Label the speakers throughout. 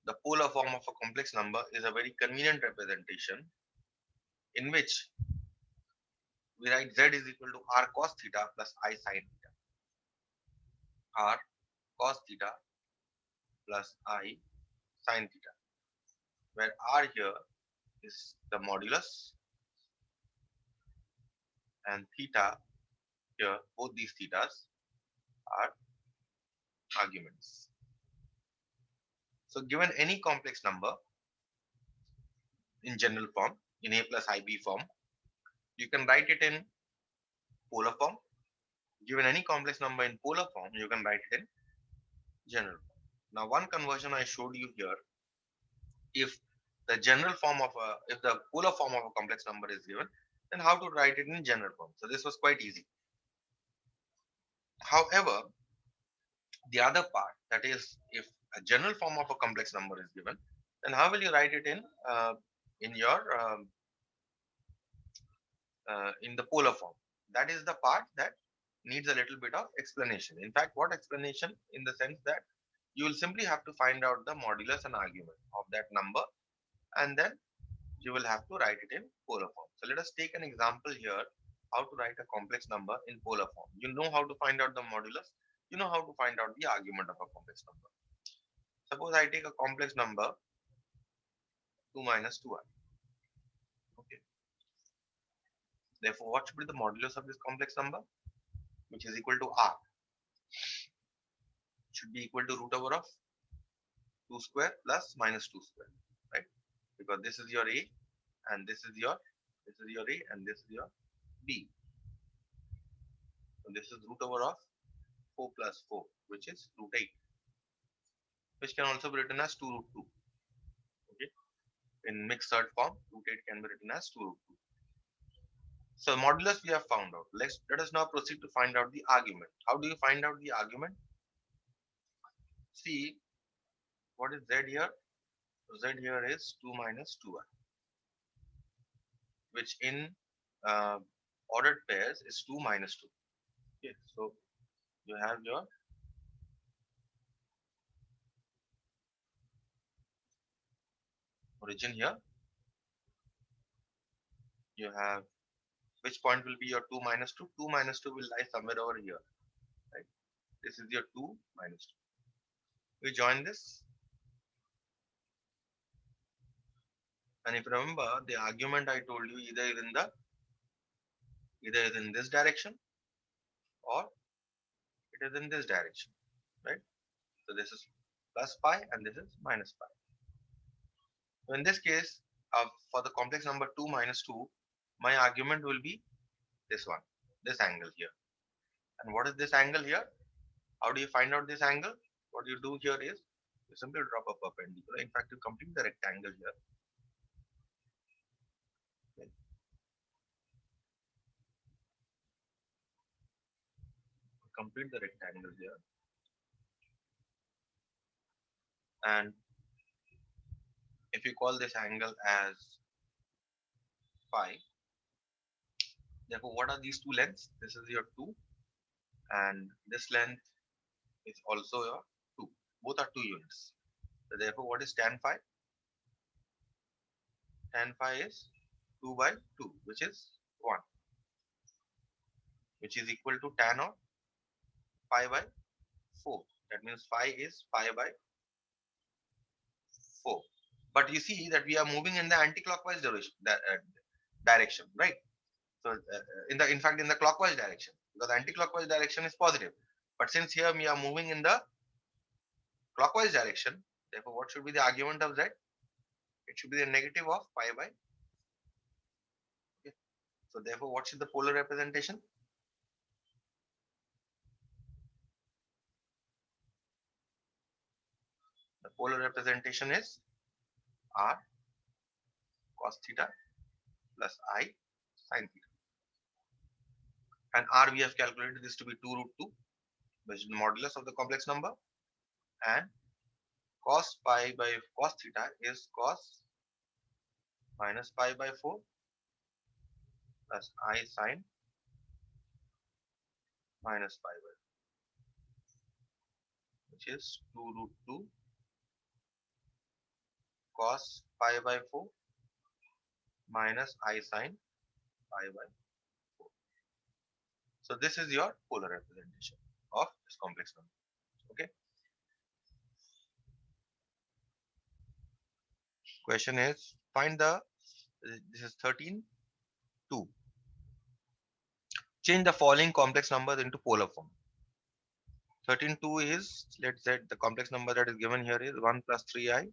Speaker 1: the polar form of a complex number is a very convenient representation in which we write z is equal to r cos theta plus I sin theta. R cos theta plus I sin theta, where r here is the modulus and theta here, both these thetas are arguments. So given any complex number in general form, in a plus ib form, you can write it in polar form. Given any complex number in polar form, you can write it in general form. Now, one conversion I showed you here, if the general form of if the polar form of a complex number is given, then how to write it in general form. So this was quite easy. However, the other part, that is, if a general form of a complex number is given, then how will you write it in your in the polar form? That is the part that needs a little bit of explanation. In fact, what explanation? In the sense that you will simply have to find out the modulus and argument of that number, and then you will have to write it in polar form. So let us take an example here, how to write a complex number in polar form. You know how to find out the modulus, you know how to find out the argument of a complex number. Suppose I take a complex number 2 minus 2i. Okay. Therefore, what should be the modulus of this complex number? Which is equal to r. Should be equal to root over of 2 square plus minus 2 square, right? Because this is your a, and this is your a, and this is your b. So this is root over of 4 plus 4, which is root 8, which can also be written as 2 root 2. Okay. In mixed third form, root 8 can be written as 2 root 2. So modulus we have found out. Let us now proceed to find out the argument. How do you find out the argument? See, what is z here? Z here is 2 minus 2i, which in uh, ordered pairs is 2 minus 2. Okay, so you have your origin here. You have, which point will be your 2 minus 2? 2 minus 2 will lie somewhere over here, right? This is your 2 minus 2. We join this, and if you remember, the argument I told you either is in this direction or it is in this direction, right? So this is plus pi and this is minus pi. So in this case, for the complex number 2 minus 2, my argument will be this one, this angle here. And what is this angle here? How do you find out this angle? What you do here is you simply drop a perpendicular. In fact, you complete the rectangle here. Okay. Complete the rectangle here. And if you call this angle as phi, therefore what are these two lengths? This is your 2 and this length is also your 2. Both are 2 units. So therefore what is tan phi? Tan phi is 2 by 2, which is 1, which is equal to tan of pi by 4. That means phi is pi by 4. But you see that we are moving in the anti-clockwise direction, right? So in fact in the clockwise direction, because anti-clockwise direction is positive. But since here we are moving in the clockwise direction, therefore what should be the argument of z? It should be the negative of pi by. Okay. So therefore what is the polar representation? The polar representation is r cos theta plus I sin theta. And r we have calculated this to be 2 root 2, which is the modulus of the complex number, and cos pi by cos theta is cos minus pi by 4 plus I sin minus pi by 4, which is 2 root 2 cos pi by 4 minus I sine pi by 4. So this is your polar representation of this complex number. Okay. Question is find the this is 13 2. Change the following complex numbers into polar form. 13 2 is, let's say the complex number that is given here is 1 plus 3i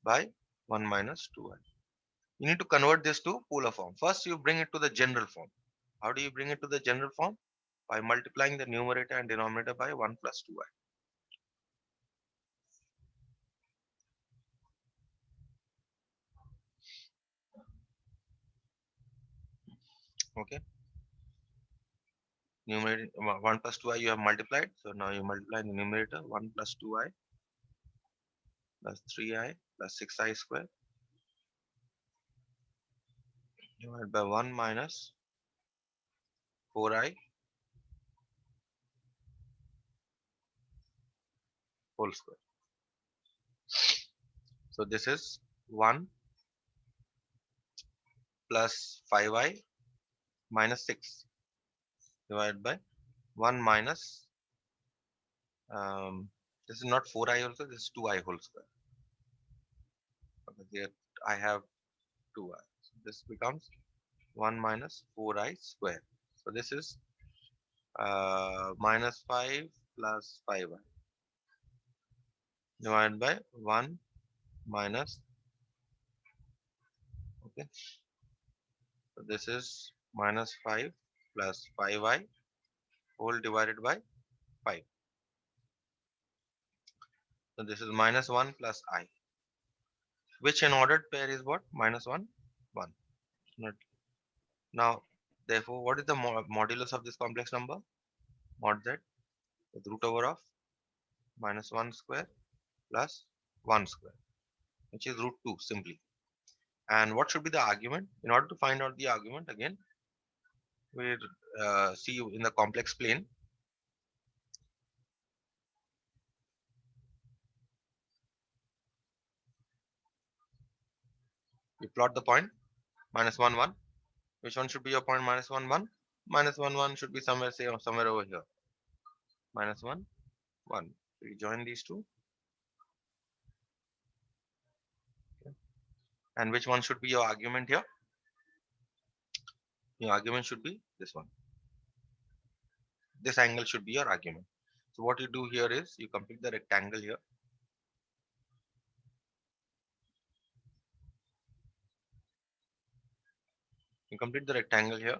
Speaker 1: by 1 minus 2i. You need to convert this to polar form. First, you bring it to the general form. How do you bring it to the general form? By multiplying the numerator and denominator by 1 plus 2i. Okay. Numerator 1 plus 2i you have multiplied. So now you multiply the numerator 1 plus 2i plus 3i plus 6i square divided by 1 minus 4i whole square. So this is 1 plus 5i minus 6 divided by 1 minus this is not 4i also, this is 2i whole square. Okay, here I have 2i. So this becomes 1 minus 4i square. So this is minus 5 plus 5i divided by 1 minus, okay, so this is minus 5 plus 5i whole divided by 5. So this is minus 1 plus I, which in ordered pair is what? Minus 1 1. Not. Now therefore what is the modulus of this complex number? Mod z with root over of minus 1 square plus 1 square, which is root 2 simply. And what should be the argument? In order to find out the argument, again we see in the complex plane. You plot the point minus 1 1. Which one should be your point? Minus 1 1. Minus 1 1 should be somewhere, say somewhere over here. Minus 1 1. So you join these two. Okay. And which one should be your argument here? Your argument should be this one. This angle should be your argument. So what you do here is you complete the rectangle here. You complete the rectangle here.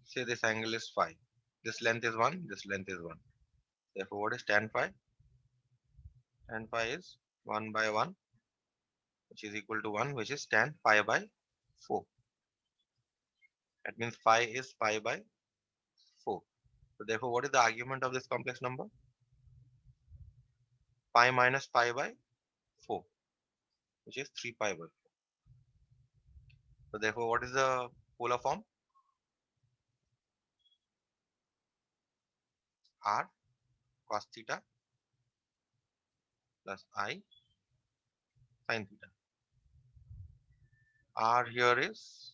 Speaker 1: Say this angle is phi. This length is 1, this length is 1. Therefore, what is tan phi? Tan phi is 1 by 1, which is equal to 1, which is tan pi by 4. That means phi is pi by 4. So therefore, what is the argument of this complex number? Pi minus pi by 4, which is 3 pi by 4. So therefore, what is the polar form? R cos theta plus I sin theta. R here is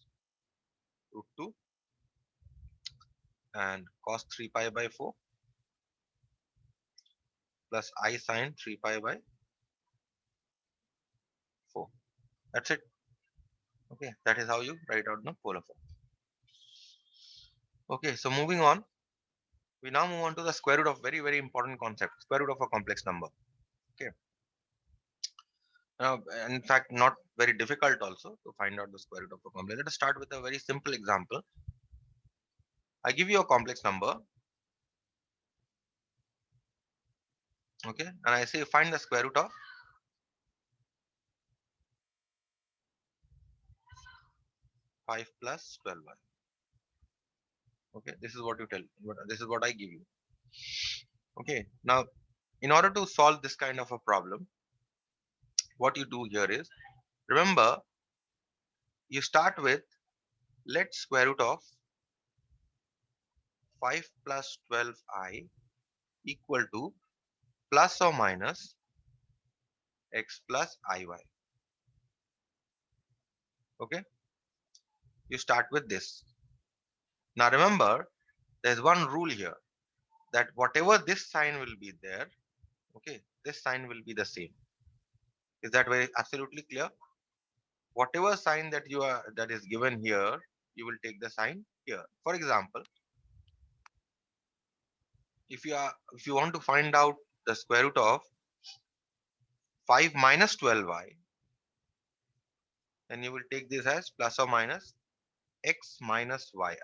Speaker 1: root 2 and cos 3 pi by 4 plus I sin 3 pi by 4. That's it. Okay, that is how you write out the polar form. Okay, so moving on, we now move on to the square root of very important concept, square root of a complex number. Okay. Now, in fact, not very difficult also to find out the square root of a complex. Let us start with a very simple example. I give you a complex number, okay, and I say find the square root of 5 plus 12y. Okay, this is what you tell. This is what I give you. Okay, now in order to solve this kind of a problem, what you do here is, remember, you start with let square root of 5 plus 12i equal to plus or minus x plus iy. Okay, you start with this. Now remember, there's one rule here, that whatever this sign will be there, okay, this sign will be the same. Is that very absolutely clear? Whatever sign that is given here, you will take the sign here. For example, if you want to find out the square root of 5 minus 12y, then you will take this as plus or minus x minus yi.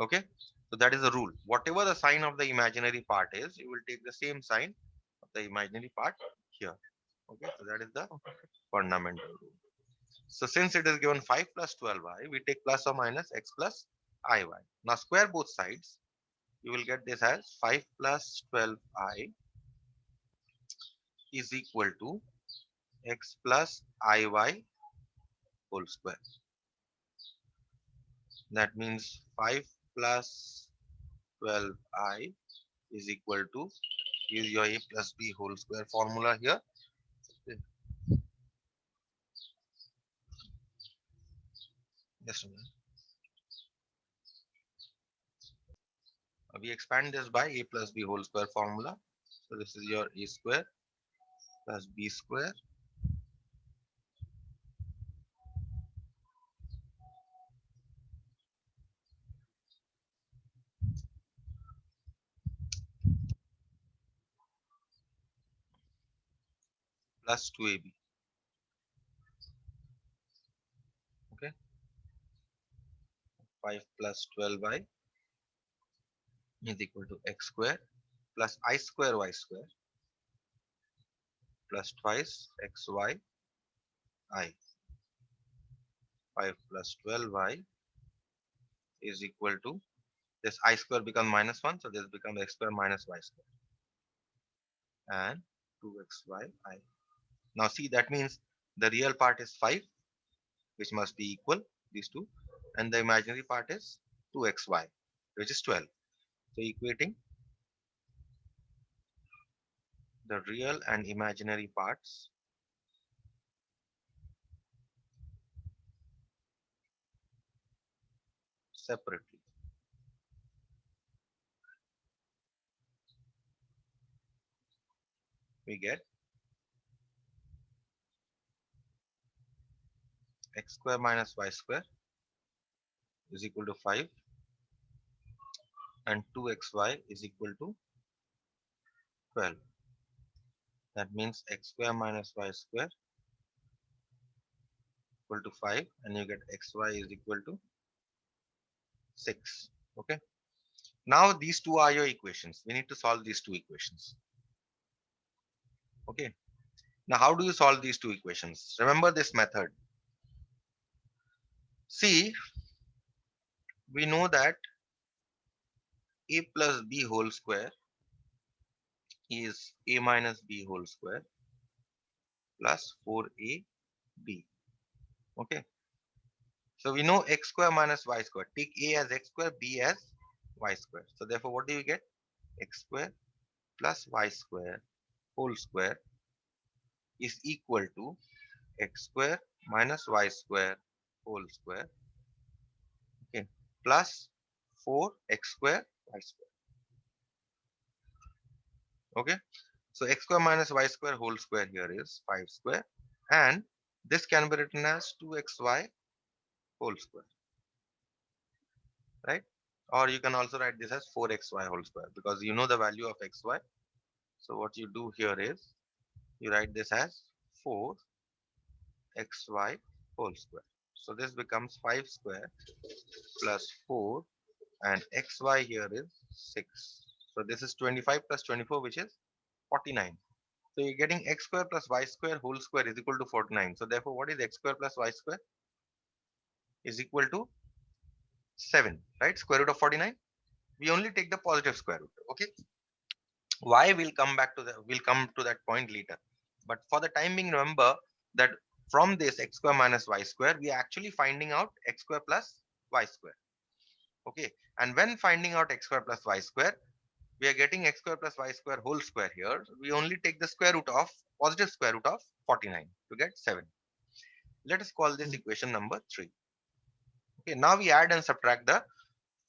Speaker 1: Okay, so that is the rule. Whatever the sign of the imaginary part is, you will take the same sign of the imaginary part here. Okay, so that is the fundamental rule. So since it is given 5 plus 12y, we take plus or minus x plus iy. Now square both sides. You will get this as 5 plus 12i is equal to x plus iy whole square. That means 5 plus 12i is equal to, use your a plus b whole square formula here. Just a minute. We expand this by a plus b whole square formula. So this is your a square plus b square plus 2ab. Okay, 5 plus 12y is equal to x square plus I square y square plus twice xy I. 5 plus 12y is equal to, this I square becomes minus 1, so this becomes x square minus y square and 2xy I. Now see, that means the real part is 5, which must be equal, these two, and the imaginary part is 2xy, which is 12. So equating the real and imaginary parts separately, we get x square minus y square is equal to 5 and 2xy is equal to 12. That means x square minus y square equal to 5 and you get xy is equal to 6. Okay, now these two are your equations. We need to solve these two equations. Okay, now how do you solve these two equations? Remember this method. See, we know that a plus b whole square is a minus b whole square plus 4ab. Okay, so we know x square minus y square. Take a as x square, b as y square. So therefore, what do you get? X square plus y square whole square is equal to x square minus y square whole square, okay, plus 4x square y square. Okay, so x square minus y square whole square here is 5 square, and this can be written as 2xy whole square, right? Or you can also write this as 4xy whole square, because you know the value of xy. So what you do here is you write this as 4xy whole square. So this becomes 5 square plus 4, and xy here is 6. So this is 25 plus 24, which is 49. So you're getting x square plus y square whole square is equal to 49. So therefore, what is x square plus y square? Is equal to 7, right? Square root of 49. We only take the positive square root. Okay. Why, we'll come to that point later. But for the time being, remember that from this x square minus y square, we are actually finding out x square plus y square. Okay. And when finding out x square plus y square, we are getting x square plus y square whole square here. We only take the square root of positive square root of 49 to get 7. Let us call this equation number 3. Okay, now we add and subtract the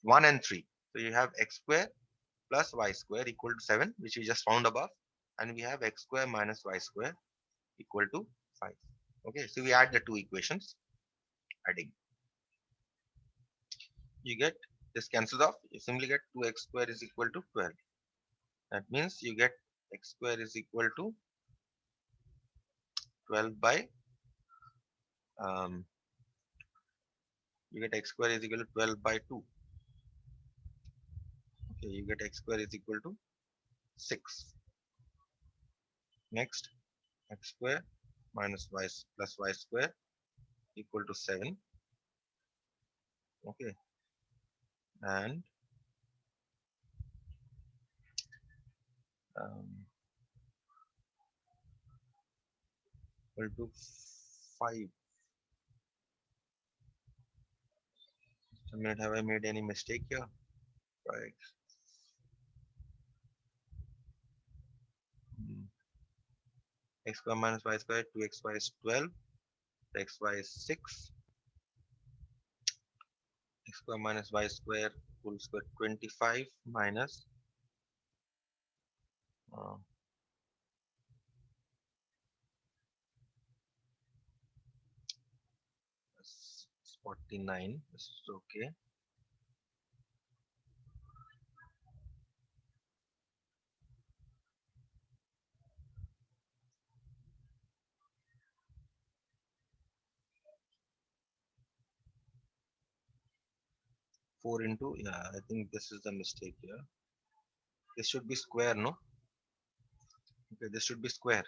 Speaker 1: 1 and 3. So you have x square plus y square equal to 7, which we just found above, and we have x square minus y square equal to 5. Okay, so we add the two equations, adding. You get this cancels off. You simply get 2x square is equal to 12. That means you get x square is equal to 12 by you get x square is equal to 12 by 2. Okay, you get x square is equal to 6. Next, x square minus y plus y square equal to 7. Okay, and um, equal to 5. Just a minute, have I made any mistake here? Right. X square minus y square, 2xy is 12, xy is 6, x square minus y square whole square 25 minus uh, 49. This is okay. 4 into, yeah, I think this is the mistake here. This should be square, no? Okay, this should be square.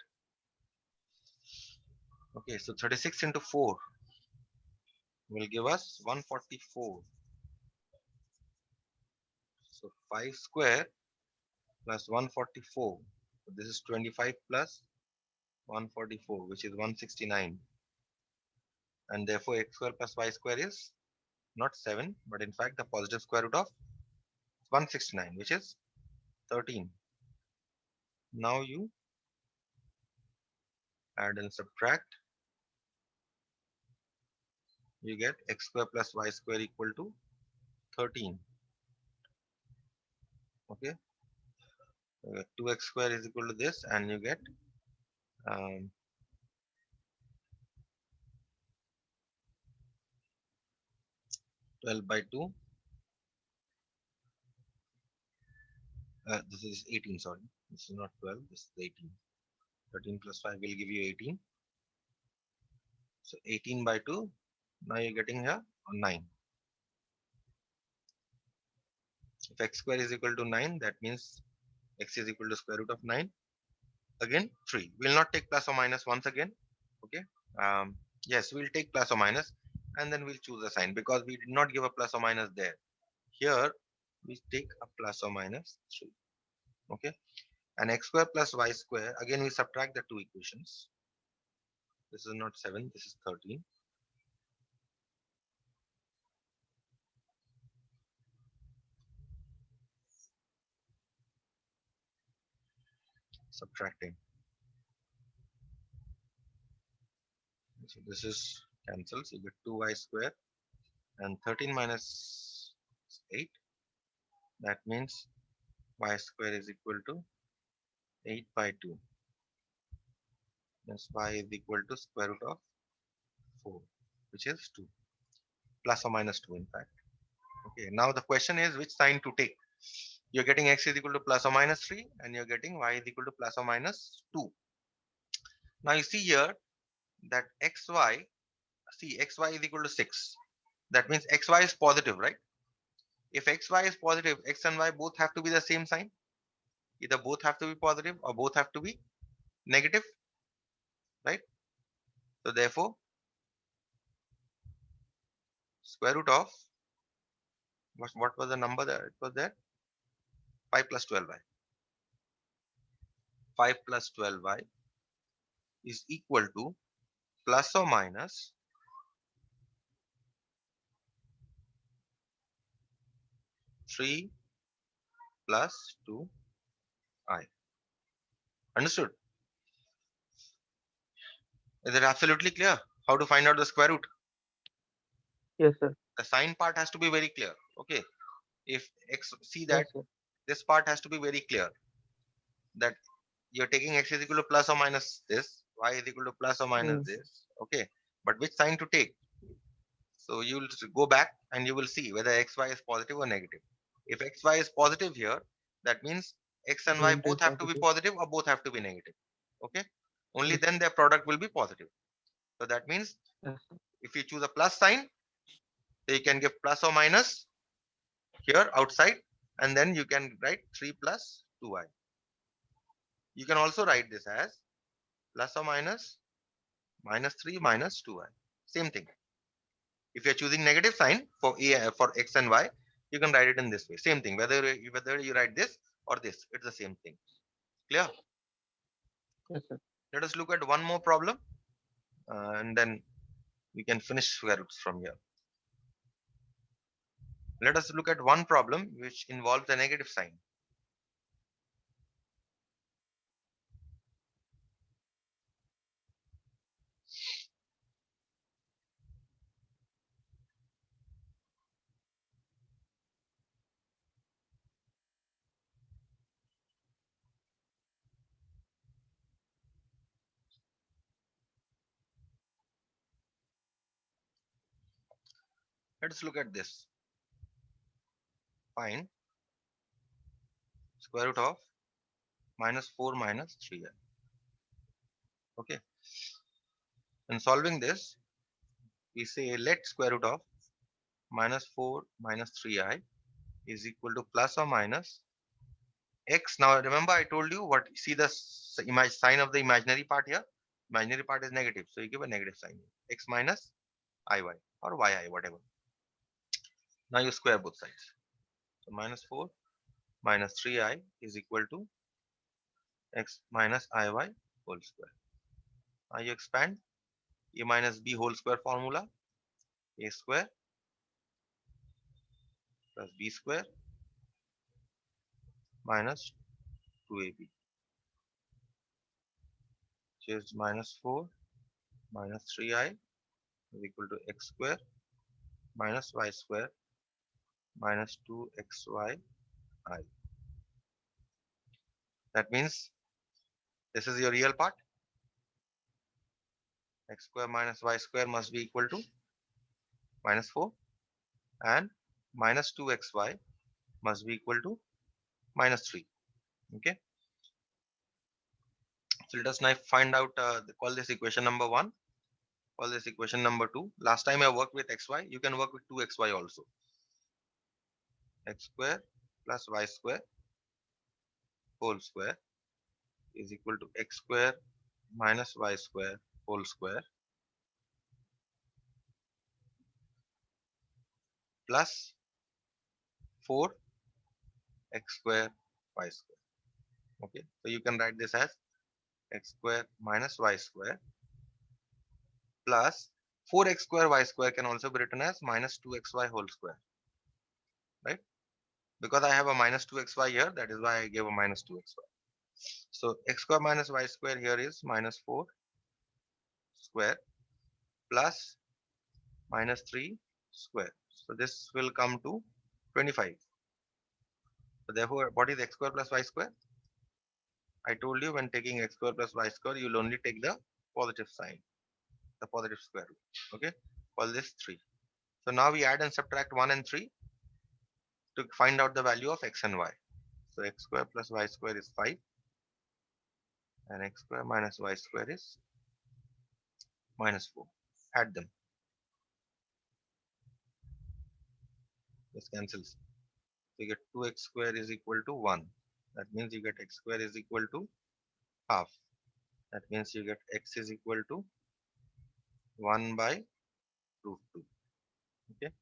Speaker 1: Okay, so 36 into 4 will give us 144. So 5 square plus 144. So this is 25 plus 144, which is 169. And therefore x square plus y square is not 7, but in fact the positive square root of 169, which is 13. Now you add and subtract. You get x square plus y square equal to 13. Okay, 2x square is equal to this, and you get um, 12 by 2. This is 18, sorry. This is not 12, this is 18. 13 plus 5 will give you 18. So 18 by 2, now you're getting here 9. If x square is equal to 9, that means x is equal to square root of 9. Again, 3. We'll not take plus or minus once again. Okay. Yes, we'll take plus or minus, and then we'll choose a sign because we did not give a plus or minus there. Here, we take a plus or minus 3. Okay. And x square plus y square, again we subtract the two equations. This is not 7, this is 13. Subtracting. So this is cancels. You get 2y square, and 13 minus 8. That means y square is equal to 8 by 2. That's y is equal to square root of 4, which is 2. Plus or minus 2, in fact. Okay, now the question is which sign to take. You're getting x is equal to plus or minus 3, and you're getting y is equal to plus or minus 2. Now you see here that xy, see xy is equal to 6. That means xy is positive, right? If xy is positive, x and y both have to be the same sign. Either both have to be positive or both have to be negative, right? So therefore, square root of what was the number that it was there? 5 plus 12y. 5 plus 12y is equal to plus or minus 3 plus 2 I. Understood? Is it absolutely clear how to find out the square root?
Speaker 2: Yes, sir.
Speaker 1: The sign part has to be very clear. Okay. If x, see that
Speaker 2: Yes, sir.
Speaker 1: this part has to be very clear, that you're taking x is equal to plus or minus this, y is equal to plus or minus
Speaker 2: Mm.
Speaker 1: this. Okay. But which sign to take? So you will go back and you will see whether xy is positive or negative. If xy is positive here, that means x and y
Speaker 2: Then it is
Speaker 1: both have to be
Speaker 2: positive.
Speaker 1: positive or both have to be negative. Okay. Only
Speaker 2: Yes,
Speaker 1: then their product will be positive. So that means
Speaker 2: yes, sir.
Speaker 1: if you choose a plus sign, so you can give plus or minus here outside, and then you can write 3 plus 2y. You can also write this as plus or minus minus 3 minus 2y. Same thing. If you're choosing negative sign for for x and y, you can write it in this way. Same thing. Whether you write this or this, it's the same thing. Clear?
Speaker 2: Yes, sir.
Speaker 1: Let us look at one more problem, and then we can finish square roots from here. Let us look at one problem which involves a negative sign. Let us look at this. Find square root of minus 4 minus 3i. Okay. In solving this, we say let square root of minus 4 minus 3i is equal to plus or minus x. Now remember I told you what, see the sign of the imaginary part here. Imaginary part is negative, so you give a negative sign. X minus iy or yi, whatever. Now you square both sides. So minus 4 minus 3i is equal to x minus iy whole square. Now you expand a minus b whole square formula. A square plus b square minus 2ab, which is minus 4 minus 3i is equal to x square minus y square minus 2xy I. That means this is your real part. X square minus y square must be equal to minus 4, and minus 2xy must be equal to minus 3. Okay. So let us now find out, call this equation number 1, call this equation number 2. Last time I worked with xy, you can work with 2xy also. X square plus y square whole square is equal to x square minus y square whole square plus 4 x square y square. Okay, so you can write this as x square minus y square plus 4x square y square can also be written as minus 2xy whole square, right? Because I have a minus 2xy here, that is why I gave a minus 2xy. So x square minus y square here is minus 4 square plus minus 3 square. So this will come to 25. So therefore, what is x square plus y square? I told you when taking x square plus y square, you'll only take the positive sign, the positive square root. Okay, call this 3. So now we add and subtract 1 and 3 to find out the value of x and y. So x square plus y square is 5, and x square minus y square is minus 4. Add them. This cancels. So you get 2x square is equal to 1. That means you get x square is equal to half. That means you get x is equal to 1 by root 2. Okay.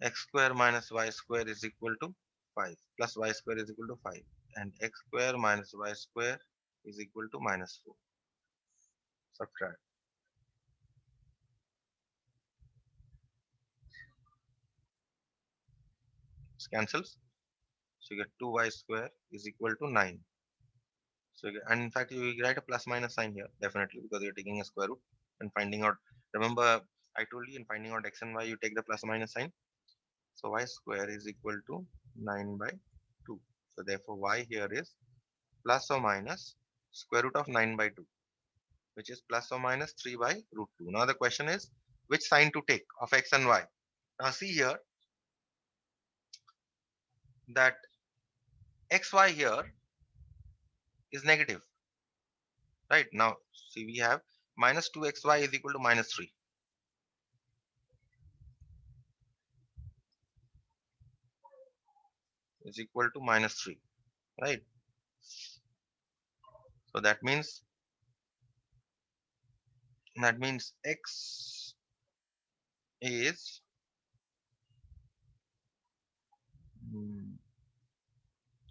Speaker 1: X square minus y square is equal to 5 plus y square is equal to 5, and x square minus y square is equal to minus 4. Subtract. This cancels. So you get 2y square is equal to 9. So and in fact you write a plus minus sign here definitely because you're taking a square root and finding out. Remember I told you in finding out x and y you take the plus minus sign. So y square is equal to 9 by 2. So therefore y here is plus or minus square root of 9 by 2, which is plus or minus 3 by root 2. Now the question is which sign to take of x and y. Now see here that xy here is negative. Right, now see we have minus 2xy is equal to minus 3. Is equal to minus 3. Right. So that means x is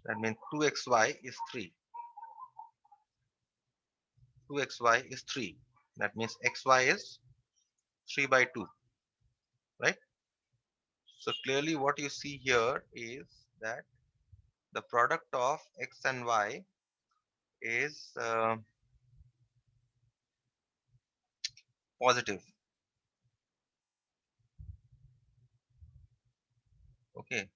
Speaker 1: that means 2xy is 3. 2xy is 3. That means xy is 3 by 2. Right. So clearly what you see here is that the product of x and y is positive. Okay.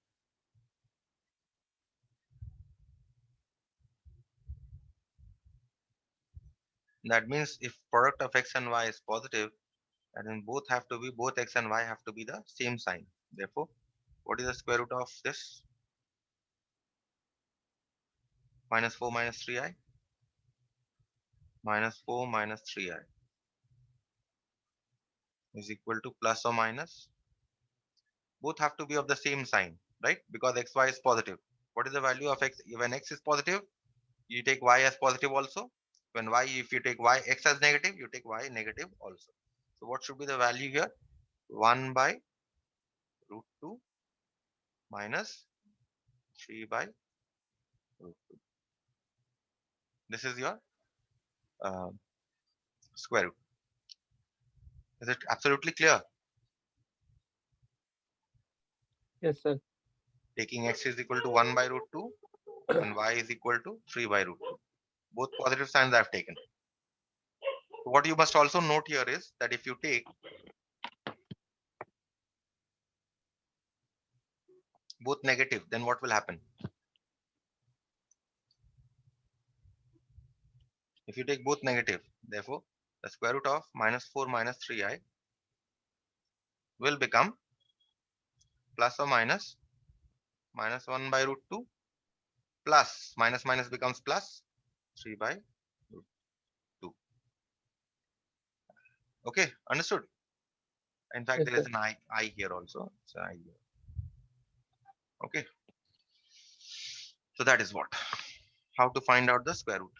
Speaker 1: That means if product of x and y is positive, and then both x and y have to be the same sign. Therefore, what is the square root of this? Minus 4 minus 3i. Minus 4 minus 3i is equal to plus or minus. Both have to be of the same sign, right? Because xy is positive. What is the value of x? When x is positive, you take y as positive also. When y, if you take y, x as negative, you take y negative also. So what should be the value here? 1 by root 2 minus 3 by root 2. This is your uh, square root. Is it absolutely clear?
Speaker 2: Yes, sir.
Speaker 1: Taking x is equal to 1 by root 2 and y is equal to 3 by root 2. Both positive signs I have taken. So what you must also note here is that if you take both negative, then what will happen? If you take both negative, therefore the square root of minus 4 minus 3i will become plus or minus minus 1 by root 2 plus minus minus becomes plus 3 by root 2. Okay, understood? In fact,
Speaker 2: Yes,
Speaker 1: there is
Speaker 2: sir.
Speaker 1: an I here also. It's an I here. Okay, so that is what. How to find out the square root.